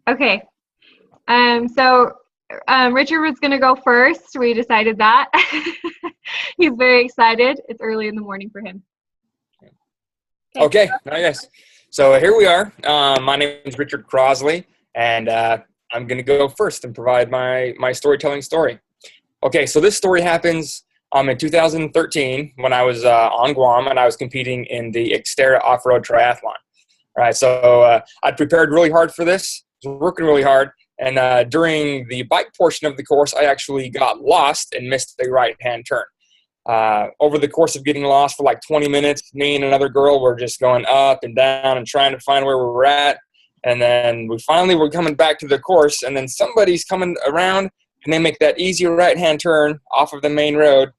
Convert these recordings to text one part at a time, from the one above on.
Okay. So Richard was going to go first. We decided that. He's very excited. It's early in the morning for him. Okay. Yes. So here we are. My name is Richard Crosley, and I'm going to go first and provide my storytelling story. Okay. So this story happens in 2013 when I was on Guam and I was competing in the Xterra off-road triathlon. All right. So I'd prepared really hard for this. I was working really hard. And during the bike portion of the course, I actually got lost and missed a right-hand turn. Over the course of getting lost for like 20 minutes, me and another girl were just going up and down and trying to find where we were at. And then we finally were coming back to the course, and then somebody's coming around, and they make that easy right-hand turn off of the main road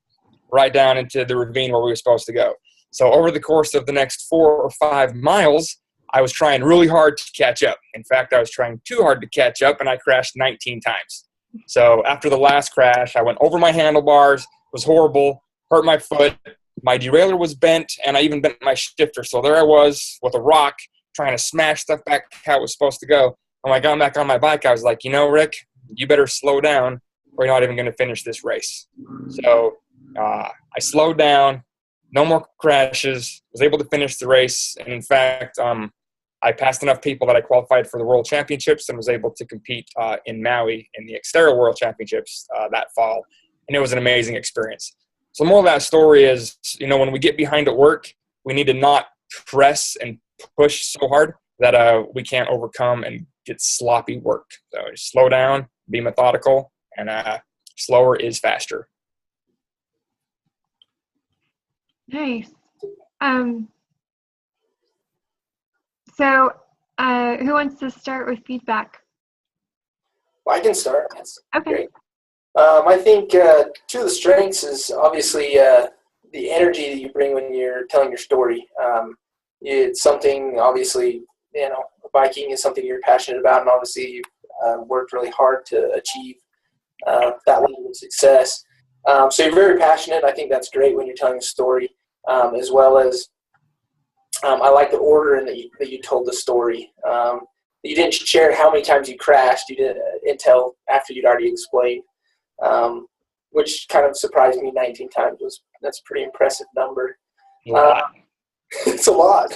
right down into the ravine where we were supposed to go. So over the course of the next 4 or 5 miles, I was trying really hard to catch up. In fact, I was trying too hard to catch up, and I crashed 19 times. So after the last crash, I went over my handlebars. It was horrible. Hurt my foot. My derailleur was bent, and I even bent my shifter. So there I was with a rock trying to smash stuff back how it was supposed to go. When I got back on my bike, I was like, Rick, you better slow down or you're not even going to finish this race. So I slowed down. No more crashes. Was able to finish the race. And in fact, I passed enough people that I qualified for the World Championships and was able to compete in Maui in the Xterra World Championships that fall. And it was an amazing experience. So the moral of that story is, when we get behind at work, we need to not press and push so hard that we can't overcome and get sloppy work. So just slow down, be methodical, and slower is faster. Nice. So who wants to start with feedback? Well, I can start. That's okay. Great. I think two of the strengths is obviously the energy that you bring when you're telling your story. It's something, obviously, biking is something you're passionate about, and obviously you've worked really hard to achieve that level of success. So you're very passionate. I think that's great when you're telling a story, as well as I like the order in that you told the story. You didn't share how many times you crashed. You didn't until after you'd already explained. Which kind of surprised me. 19 times that's a pretty impressive number. It's a lot.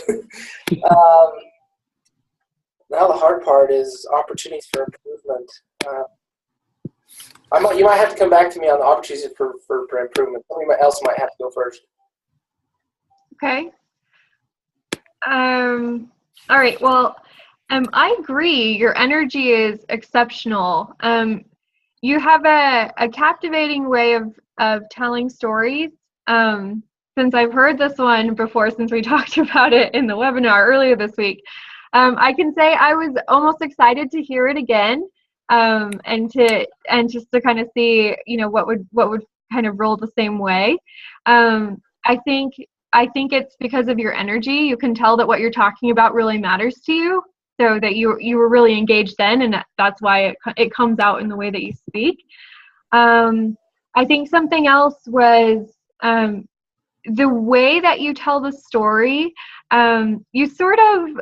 Now the hard part is opportunities for improvement. You might have to come back to me on the opportunities for improvement. Somebody else might have to go first. Okay. All right. Well, I agree. Your energy is exceptional. You have a captivating way of telling stories. Since I've heard this one before, since we talked about it in the webinar earlier this week, I can say I was almost excited to hear it again, and just to kind of see, what would kind of roll the same way. I think it's because of your energy. You can tell that what you're talking about really matters to you. So that you were really engaged then, and that's why it comes out in the way that you speak. I think something else was the way that you tell the story. You sort of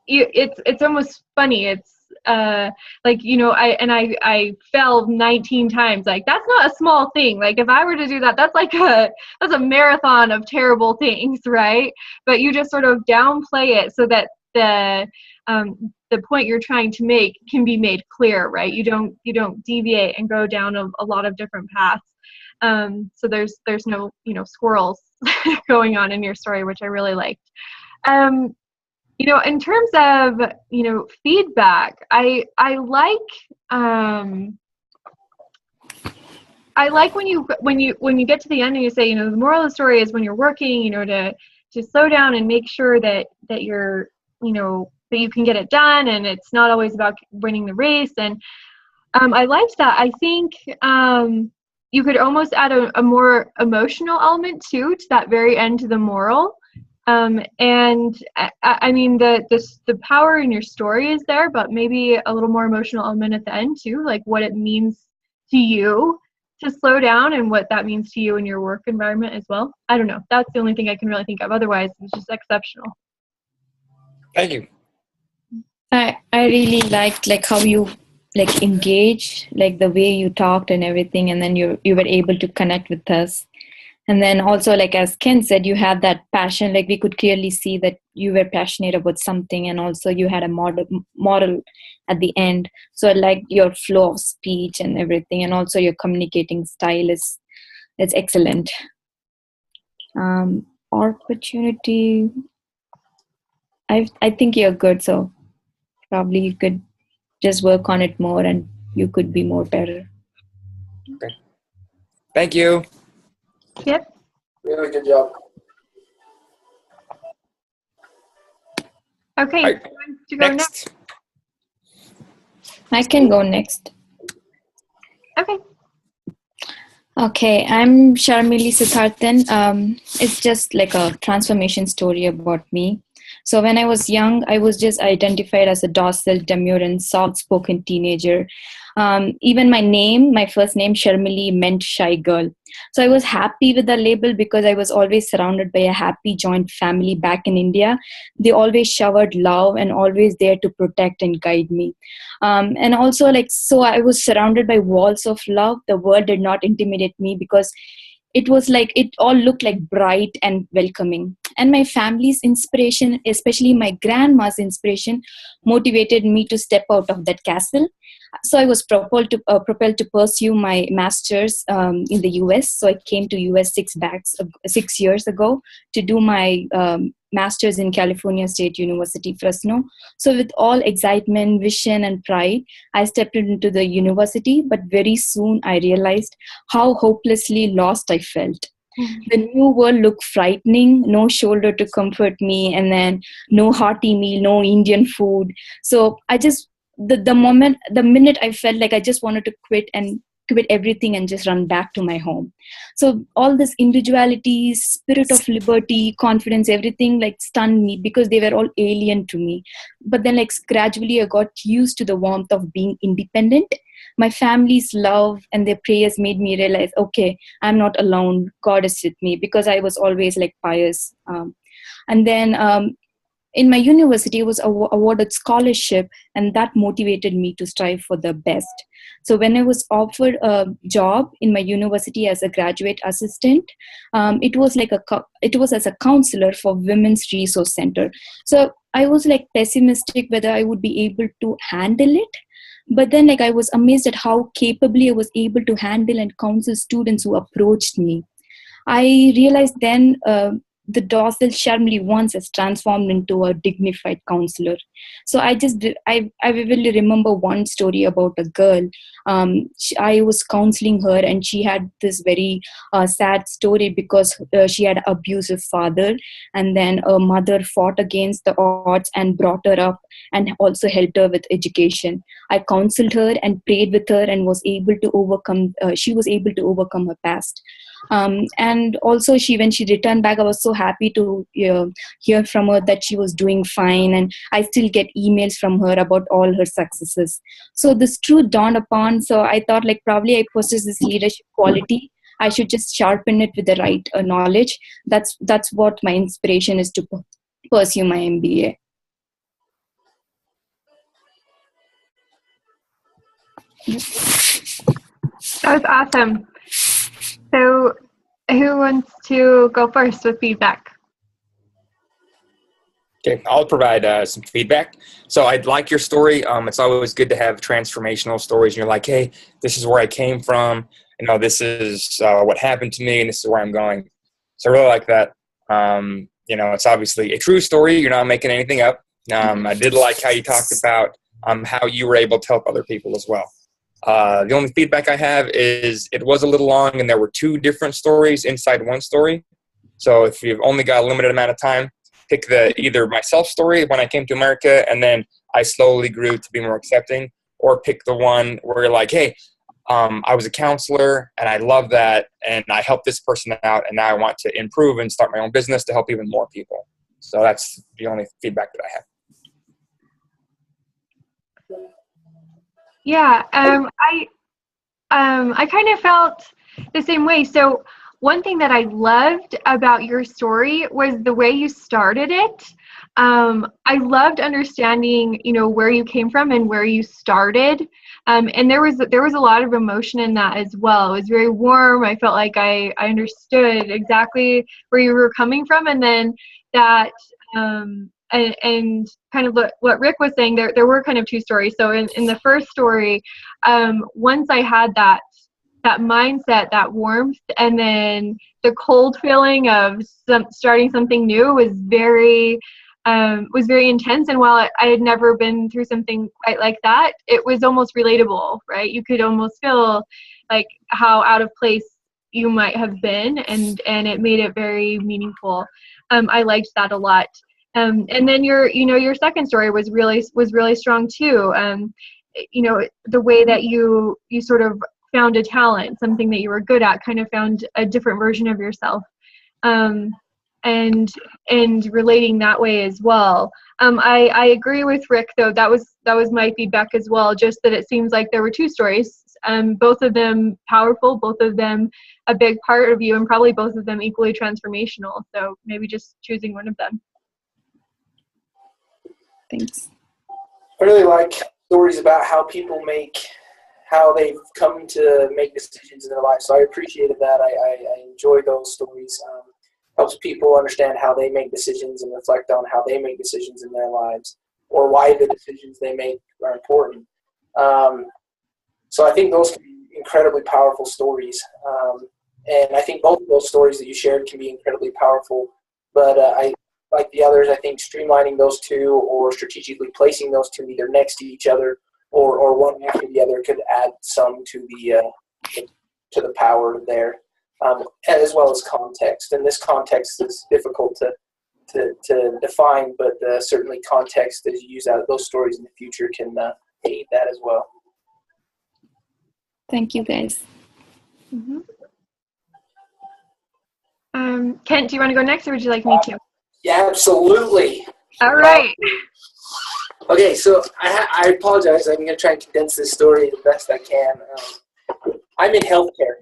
it's almost funny. It's like I fell 19 times. Like, that's not a small thing. Like, if I were to do that, that's a marathon of terrible things, right? But you just sort of downplay it so that the point you're trying to make can be made clear, right? You don't deviate and go down a lot of different paths. So there's no squirrels going on in your story, which I really liked. In terms of feedback, I like when you get to the end and you say, the moral of the story is when you're working, to slow down and make sure that you're, that you can get it done, and it's not always about winning the race. And I liked that. I think you could almost add a more emotional element to that very end to the moral. And I mean, the power in your story is there, but maybe a little more emotional element at the end too, like what it means to you to slow down and what that means to you in your work environment as well. I don't know. That's the only thing I can really think of. Otherwise, it's just exceptional. Thank you. I really liked like how you like engage, like the way you talked and everything, and then you were able to connect with us. And then also, like as Ken said, you had that passion. Like we could clearly see that you were passionate about something, and also you had a model at the end. So I liked your flow of speech and everything, and also your communicating style is it's excellent. Opportunity. I think you're good, so probably you could just work on it more, and you could be more better. Okay. Thank you. Yep. Really good job. Okay. Right. Who wants to go next? I can go next. Okay. Okay, I'm Sharmili Sitharthan. It's just like a transformation story about me. So when I was young, I was just identified as a docile, demure, and soft-spoken teenager. Even my first name, Sharmili, meant shy girl. So I was happy with the label because I was always surrounded by a happy joint family back in India. They always showered love and always there to protect and guide me. And also, like, so I was surrounded by walls of love. The world did not intimidate me because it was like it all looked like bright and welcoming. And my family's inspiration, especially my grandma's inspiration, motivated me to step out of that castle. So I was propelled to pursue my master's in the US. So I came to US 6 years ago to do my master's in California State University, Fresno. So with all excitement, vision, and pride, I stepped into the university, but very soon I realized how hopelessly lost I felt. The new world looked frightening, no shoulder to comfort me, and then no hearty meal, no Indian food. So I just, the minute I felt like I just wanted to quit everything and just run back to my home. So all this individuality, spirit of liberty, confidence, everything like stunned me because they were all alien to me. But then like gradually I got used to the warmth of being independent. My family's love and their prayers made me realize, okay, I'm not alone. God is with me, because I was always like pious. And then in my university, I was awarded scholarship, and that motivated me to strive for the best. So when I was offered a job in my university as a graduate assistant, it was as a counselor for Women's Resource Center. So I was like pessimistic whether I would be able to handle it. But then like I was amazed at how capably I was able to handle and counsel students who approached me. I realized then the docile Sharmili once has transformed into a dignified counselor. So I vividly remember one story about a girl. I was counseling her, and she had this very sad story because she had an abusive father, and then her mother fought against the odds and brought her up and also helped her with education. I counseled her and prayed with her and was able to overcome. She was able to overcome her past. And also when she returned back, I was so happy to hear from her that she was doing fine, and I still get emails from her about all her successes. So this truth dawned upon, so I thought like probably I possess this leadership quality. I should just sharpen it with the right knowledge. That's what my inspiration is to pursue my MBA. That was awesome. So who wants to go first with feedback? Okay, I'll provide some feedback. So I like your story. It's always good to have transformational stories. And you're like, hey, this is where I came from. This is what happened to me, and this is where I'm going. So I really like that. It's obviously a true story. You're not making anything up. I did like how you talked about how you were able to help other people as well. The only feedback I have is it was a little long, and there were two different stories inside one story. So if you've only got a limited amount of time, pick either my self story when I came to America and then I slowly grew to be more accepting, or pick the one where you're like, hey, I was a counselor and I love that, and I helped this person out, and now I want to improve and start my own business to help even more people. So that's the only feedback that I have. Yeah, I kind of felt the same way. So one thing that I loved about your story was the way you started it. I loved understanding, where you came from and where you started. And there was a lot of emotion in that as well. It was very warm. I felt like I understood exactly where you were coming from. And then that, and kind of what Rick was saying, there were kind of two stories. So in the first story, once I had that mindset, that warmth, and then the cold feeling of starting something new was very intense. And while I had never been through something quite like that, it was almost relatable, right? You could almost feel like how out of place you might have been, and it made it very meaningful. I liked that a lot. And then your second story was really strong too. The way that you sort of found a talent, something that you were good at, kind of found a different version of yourself, and relating that way as well. I agree with Rick, though. That was my feedback as well, just that it seems like there were two stories, both of them powerful, both of them a big part of you, and probably both of them equally transformational. So maybe just choosing one of them. Thanks. I really like stories about how they've come to make decisions in their life. So I appreciated that. I enjoy those stories. Helps people understand how they make decisions and reflect on how they make decisions in their lives, or why the decisions they make are important. So I think those can be incredibly powerful stories. And I think both of those stories that you shared can be incredibly powerful. But I like the others, I think streamlining those two or strategically placing those two either next to each other or one after the other could add some to the power there, as well as context. And this context is difficult to define, but certainly context as you use out of those stories in the future can aid that as well. Thank you, guys. Mm-hmm. Kent, do you want to go next, or would you like me to? Yeah, absolutely. All right. Okay, so I apologize. I'm going to try and condense this story the best I can. I'm in healthcare,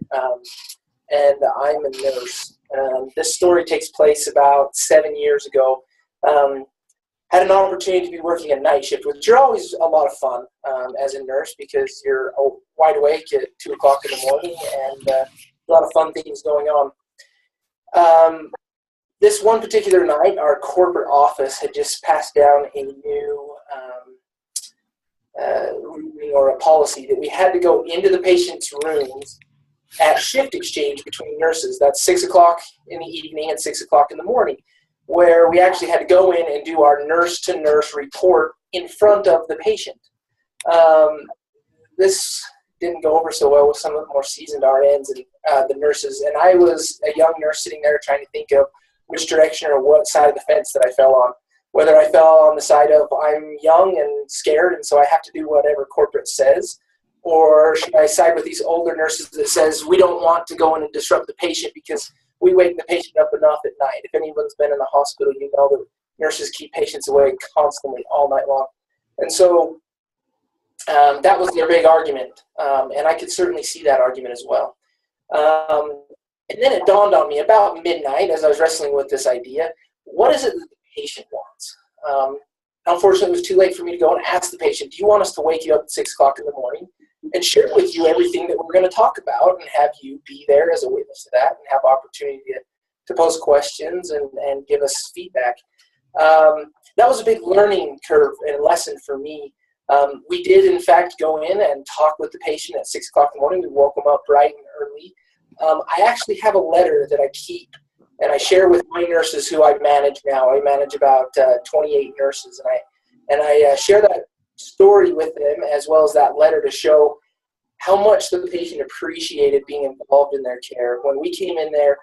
and I'm a nurse. This story takes place about 7 years ago. Had an opportunity to be working a night shift, which are always a lot of fun as a nurse because you're wide awake at 2 o'clock in the morning and a lot of fun things going on. This one particular night, our corporate office had just passed down a new ruling or a policy that we had to go into the patient's rooms at shift exchange between nurses. That's 6 o'clock in the evening and 6 o'clock in the morning, where we actually had to go in and do our nurse-to-nurse report in front of the patient. This didn't go over so well with some of the more seasoned RNs and the nurses, and I was a young nurse sitting there trying to think of which direction or what side of the fence that I fell on. Whether I fell on the side of I'm young and scared and so I have to do whatever corporate says, or should I side with these older nurses that says we don't want to go in and disrupt the patient because we wake the patient up enough at night. If anyone's been in the hospital, you know that nurses keep patients awake constantly all night long. And so that was their big argument, and I could certainly see that argument as well. And then it dawned on me about midnight as I was wrestling with this idea, what is it that the patient wants? Unfortunately, it was too late for me to go and ask the patient, do you want us to wake you up at 6 o'clock in the morning and share with you everything that we're going to talk about and have you be there as a witness to that and have opportunity to pose questions and give us feedback? That was a big learning curve and lesson for me. We did, in fact, go in and talk with the patient at 6 o'clock in the morning. We woke them up bright and early. I actually have a letter that I keep and I share with my nurses who I manage now. I manage about 28 nurses, and I share that story with them as well as that letter to show how much the patient appreciated being involved in their care. When we came in there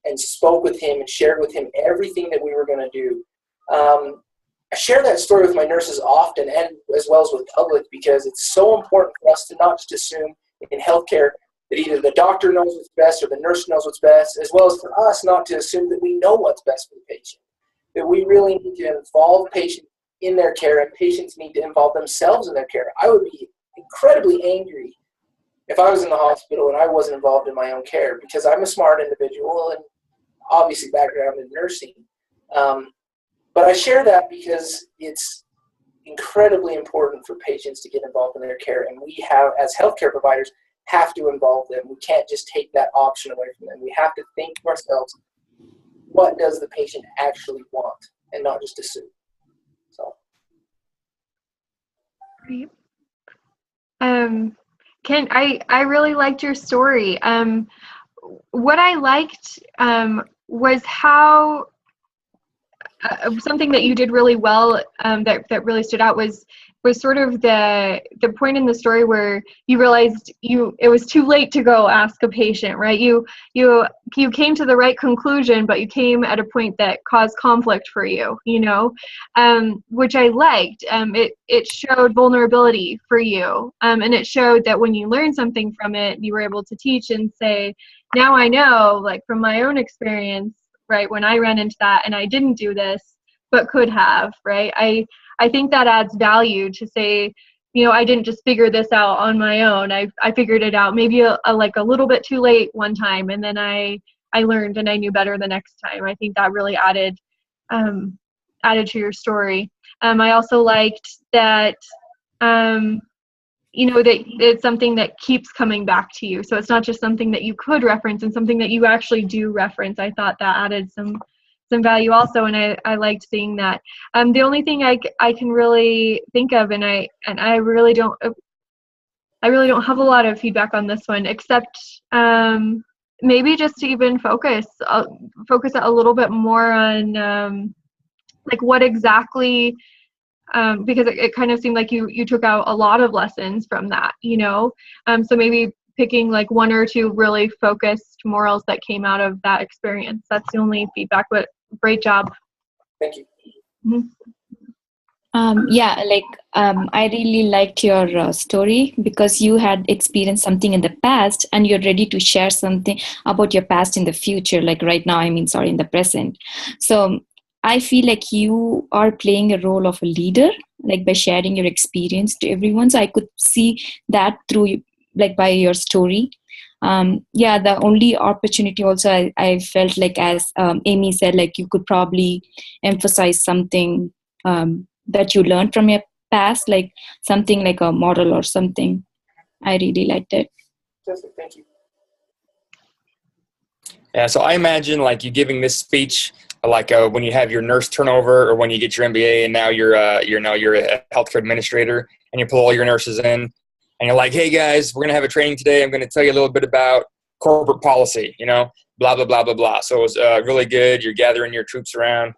and spoke with him and shared with him everything that we were going to do, I share that story with my nurses often and as well as with public because it's so important for us to not just assume in healthcare that either the doctor knows what's best or the nurse knows what's best, as well as for us not to assume that we know what's best for the patient. That we really need to involve patients in their care and patients need to involve themselves in their care. I would be incredibly angry if I was in the hospital and I wasn't involved in my own care because I'm a smart individual and obviously background in nursing. But I share that because it's incredibly important for patients to get involved in their care, and we have, as healthcare providers, have to involve them. We can't just take that option away from them. We have to think to ourselves, what does the patient actually want, and not just assume. So. Great. I really liked your story. What I liked was how something that you did really well, that really stood out was sort of the point in the story where you realized it was too late to go ask a patient, right? You came to the right conclusion, but you came at a point that caused conflict for you, which I liked. It showed vulnerability for you, and it showed that when you learned something from it, you were able to teach and say, now I know, like from my own experience, right, when I ran into that and I didn't do this, but could have, right? I think that adds value to say, I didn't just figure this out on my own. I figured it out maybe a little bit too late one time, and then I learned and I knew better the next time. I think that really added to your story. I also liked that, that it's something that keeps coming back to you. So it's not just something that you could reference and something that you actually do reference. I thought that added some value also, and I liked seeing that. The only thing I can really think of, and I really don't have a lot of feedback on this one, except maybe just to even focus a little bit more on like what exactly, because it kind of seemed like you took out a lot of lessons from that, so maybe picking like one or two really focused morals that came out of that experience. That's the only feedback, but great job. Thank you. Mm-hmm. I really liked your story because you had experienced something in the past and you're ready to share something about your past in the future, like right now, in the present. So I feel like you are playing a role of a leader, like by sharing your experience to everyone. So I could see that through, like by your story. The only opportunity also I felt like, as Amy said, like you could probably emphasize something that you learned from your past, like something like a model or something. I really liked it. Thank you. Yeah, so I imagine like you giving this speech like when you have your nurse turnover or when you get your MBA and now you're a healthcare administrator and you pull all your nurses in and you're like, hey guys, we're going to have a training today. I'm going to tell you a little bit about corporate policy, blah, blah, blah, blah, blah. So it was really good. You're gathering your troops around,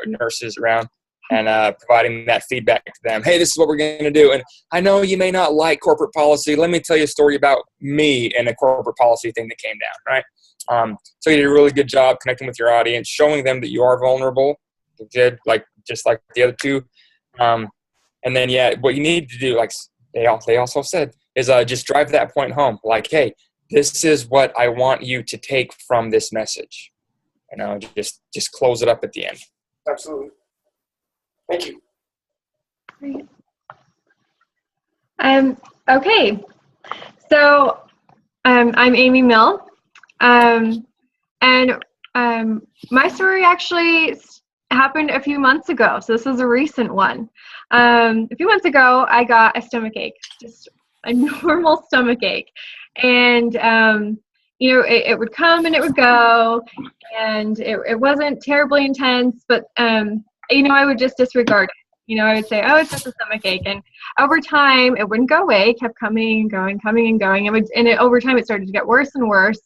nurses around, and providing that feedback to them. Hey, this is what we're going to do. And I know you may not like corporate policy. Let me tell you a story about me and a corporate policy thing that came down, right? So you did a really good job connecting with your audience, showing them that you are vulnerable. You did, just like the other two. And then, what you need to do, like they also said, is just drive that point home. Like, hey, this is what I want you to take from this message. Just close it up at the end. Absolutely. Thank you. Great. Okay. So I'm Amy Mill. My story actually happened a few months ago. So this is a recent one. A few months ago, I got a stomach ache, just a normal stomach ache. And, it would come and it would go, and it wasn't terribly intense, but, I would just disregard it. I would say, oh, it's just a stomach ache. And over time, it wouldn't go away. It kept coming and going, coming and going. Over time, it started to get worse and worse.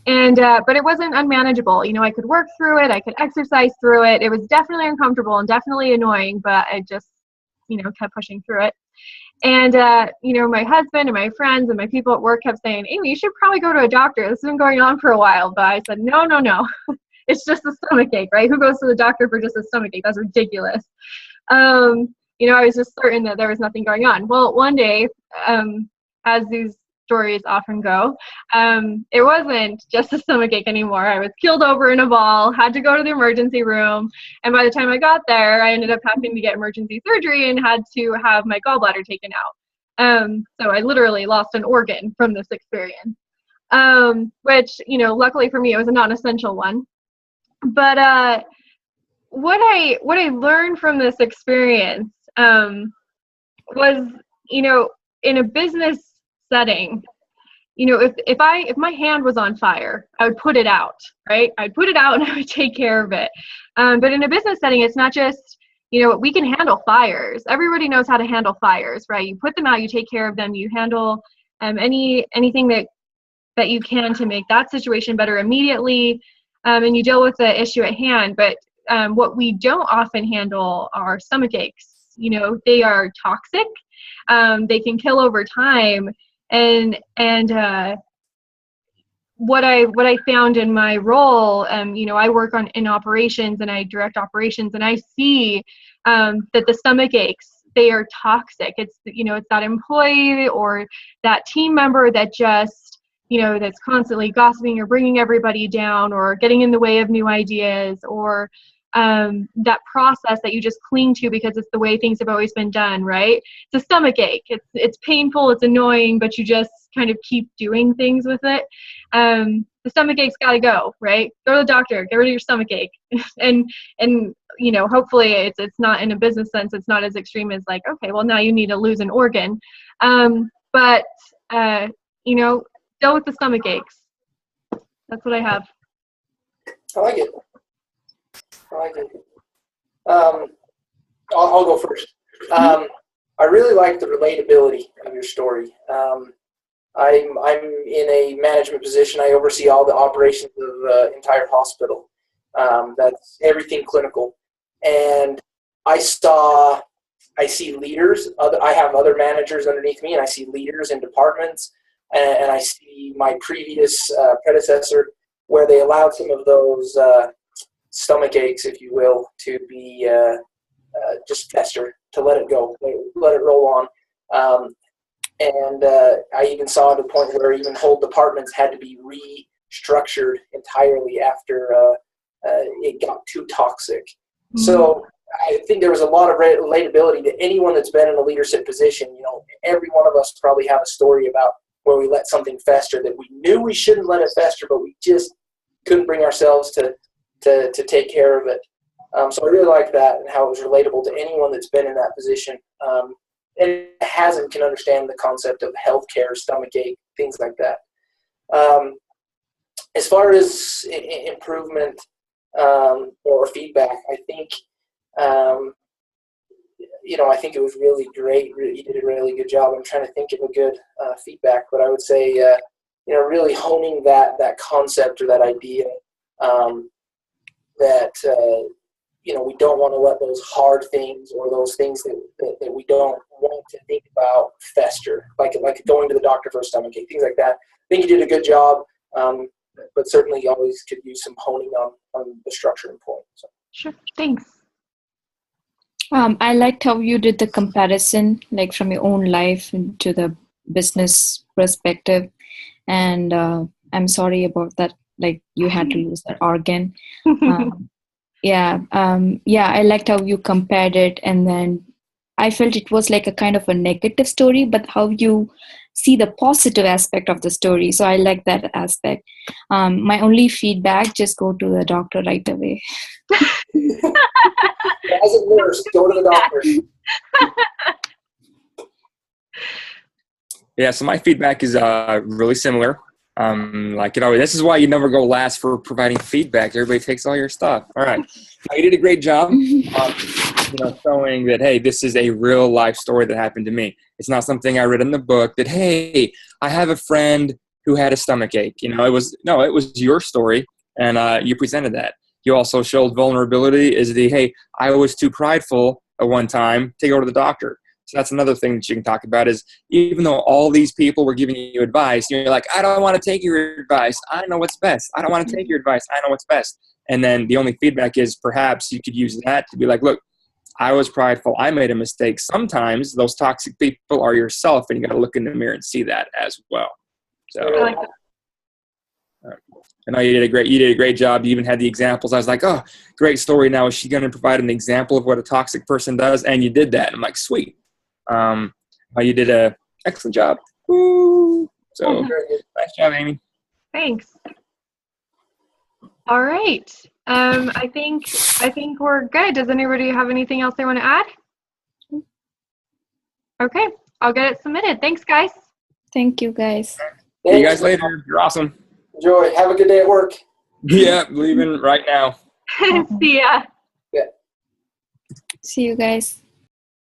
And, but it wasn't unmanageable. I could work through it. I could exercise through it. It was definitely uncomfortable and definitely annoying, but I just, kept pushing through it. And, my husband and my friends and my people at work kept saying, Amy, you should probably go to a doctor. This has been going on for a while. But I said, no. It's just a stomach ache, right? Who goes to the doctor for just a stomach ache? That's ridiculous. I was just certain that there was nothing going on. Well, one day, as these stories often go, it wasn't just a stomach ache anymore. I was keeled over in a ball, had to go to the emergency room, and by the time I got there, I ended up having to get emergency surgery and had to have my gallbladder taken out. So I literally lost an organ from this experience, which, luckily for me, it was a non-essential one. But what I learned from this experience was, in a business setting, if my hand was on fire, I would put it out, right? I'd put it out and I would take care of it. But in a business setting, it's not just, we can handle fires. Everybody knows how to handle fires, right? You put them out, you take care of them, you handle anything that you can to make that situation better immediately, and you deal with the issue at hand. But what we don't often handle are stomach aches. They are toxic. They can kill over time. And what I found in my role, I work in operations and I direct operations, and I see that the stomach aches, they are toxic. It's that employee or that team member that just that's constantly gossiping or bringing everybody down or getting in the way of new ideas, or that process that you just cling to because it's the way things have always been done, right? It's a stomach ache. It's painful, it's annoying, but you just kind of keep doing things with it. The stomach ache's got to go, right? Go to the doctor, get rid of your stomach ache. and hopefully it's not, in a business sense, it's not as extreme as like, okay, well, now you need to lose an organ. But deal with the stomach aches. That's what I have. I like it. I'll go first. I really like the relatability of your story. I'm in a management position. I oversee all the operations of the entire hospital. That's everything clinical. And I see leaders. I have other managers underneath me, and I see leaders in departments. And I see my previous predecessor where they allowed some of those stomach aches, if you will, to be just fester, to let it go, let it roll on. And I even saw to the point where even whole departments had to be restructured entirely after it got too toxic. Mm-hmm. So I think there was a lot of relatability to anyone that's been in a leadership position. Every one of us probably have a story about where we let something fester that we knew we shouldn't let it fester, but we just couldn't bring ourselves to take care of it. So I really like that and how it was relatable to anyone that's been in that position. And hasn't can understand the concept of healthcare, stomach ache, things like that. As far as improvement or feedback, I think I think it was really great. You did a really good job. I'm trying to think of a good feedback, but I would say really honing that concept or that idea that we don't want to let those hard things or those things that we don't want to think about fester, like going to the doctor for a stomach ache, things like that. I think you did a good job, but certainly you always could use some honing on the structure and point. So. Sure, thanks. I liked how you did the comparison, like from your own life into the business perspective, and I'm sorry about that. Like you had to lose that organ. I liked how you compared it, and then I felt it was like a kind of a negative story, but how you see the positive aspect of the story. So I like that aspect. My only feedback, just go to the doctor right away. As a nurse, go to the doctor. Yeah, so my feedback is really similar. This is why you never go last for providing feedback. Everybody takes all your stuff. All right. You did a great job showing that, hey, this is a real life story that happened to me. It's not something I read in the book that, hey, I have a friend who had a stomach ache. It was your story, and you presented that. You also showed vulnerability is hey, I was too prideful at one time to go to the doctor. So that's another thing that you can talk about is even though all these people were giving you advice, you're like, I don't want to take your advice. I know what's best. I don't want to take your advice. I know what's best. And then the only feedback is perhaps you could use that to be like, look, I was prideful. I made a mistake. Sometimes those toxic people are yourself, and you got to look in the mirror and see that as well. So I like that. I know you did a great job. You even had the examples. I was like, oh, great story. Now, is she going to provide an example of what a toxic person does? And you did that. And I'm like, sweet. You did an excellent job. Woo! So nice job, Amy. Thanks. All right. I think we're good. Does anybody have anything else they want to add? Okay, I'll get it submitted. Thanks, guys. Thank you, guys. See you guys later. You're awesome. Enjoy. Have a good day at work. Yeah, leaving right now. See ya. Yeah. See you guys.